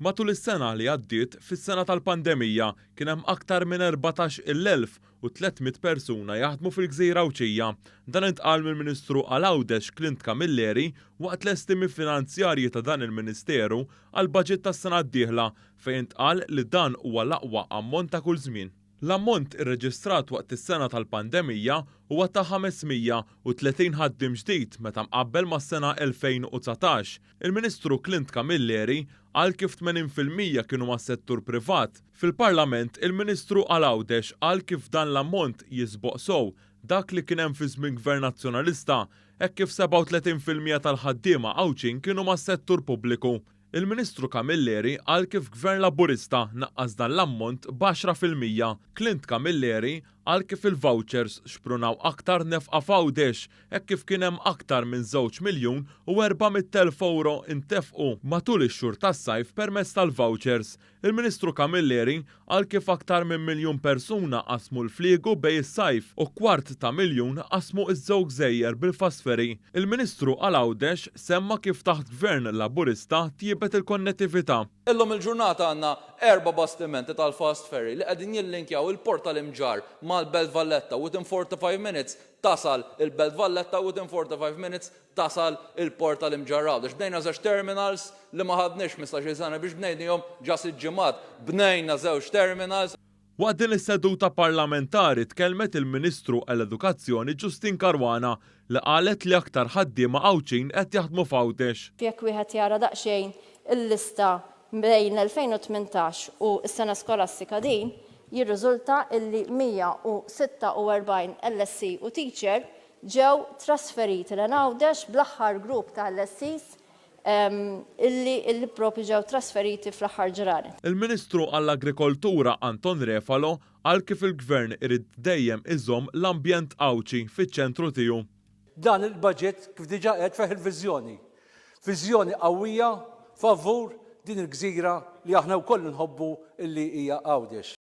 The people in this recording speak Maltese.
Matul is-sena li għaddiet fis-sena tal-pandemija kien hemm aktar minn 14,300 persuna jaħdmu fil-Gżira Awċija. Dan intqal mill-Ministru għall-Għawdex Clint Camilleri waqt l-estimi finanzjarji ta' dan il-Ministeru għall-baġit tas-sena d-dieħla fejn intqal li dan huwa l-aqwa ammont ta' kull żmien. L-ammont irreġistrat waqt is-sena tal-pandemija huwa ta' 530 ħaddiem ġdid meta mqabbel mas-sena 2019. Il-Ministru Clint Camilleri qal kif 80% kienu mas-settur privat. Fil-Parlament, il-Ministru għall-Għawdex qal kif dan l-ammont jisboq sow dak li kien hemm fi żmien Gvern Nazzjonalista, hekk kif 37% tal-ħaddiema Għawċin kienu mas-settur pubbliku. Il-Ministru Camilleri qal kif Gvern Laburista naqqas dan l-ammont b'10%. Clint Camilleri qal kif il-vouchers xprunaw aktar nefqa f'Għawdex, hekk kif kien hemm aktar minn 2 miljun u 400,000 euro intefqu matul ix-xhur tas-sajf permezz tal-vouchers. Il-Ministru Camilleri qal kif aktar minn miljun persuna qasmu l-fliegu bejn is-sajf u kwart ta' miljun qasmu iż-żewġ gżejjer bil-Fast-Ferry. Il-Ministru għall-Għawdex semma kif taħt Gvern Laburista tjiebet il-konnettività. Illum il-ġurnata għandna 4 bastimenti tal-Fast-Ferry li qegħdin jillinkjaw il-Port tal-Imġar mal-Belt Valletta within 45 minutes tasal il-Belt Valletta within 45 minutes tasal il-Port tal-Imġar Għawdex. Bnejna żewġ terminals li ma ħadniex 15 sena biex bnejnihom ġas il-ġimgħat. Bnejna żewġ terminals. Waqt din is-seduta parlamentari tkellmet il-Ministru għall-Edukazzjoni Ġustin Karwana li qalet li aktar ħaddiema Għawċin qed jaħdmu f'Għawdex. Jekk wieħed jara daqsxejn il-lista bejn 2018 u s-sena skolastika din, jirriżulta illi 146 LSC u teacher ġew trasferiti l-Għawdex bl-aħħar grupp ta' LSCs illi propri ġew trasferiti fl-aħħar ġranet. Il-Ministru għall-Agrikoltura Anton Refalo qal kif il-Gvern irid dejjem iżomm l-ambjent Għawċi fiċ-ċentru tiegħu. Dan il-budget kif diġà qed fih il-viżjoni. Viżjoni qawwija favur din il-gżira li aħna wkoll nħobbu illi hija Għawdex.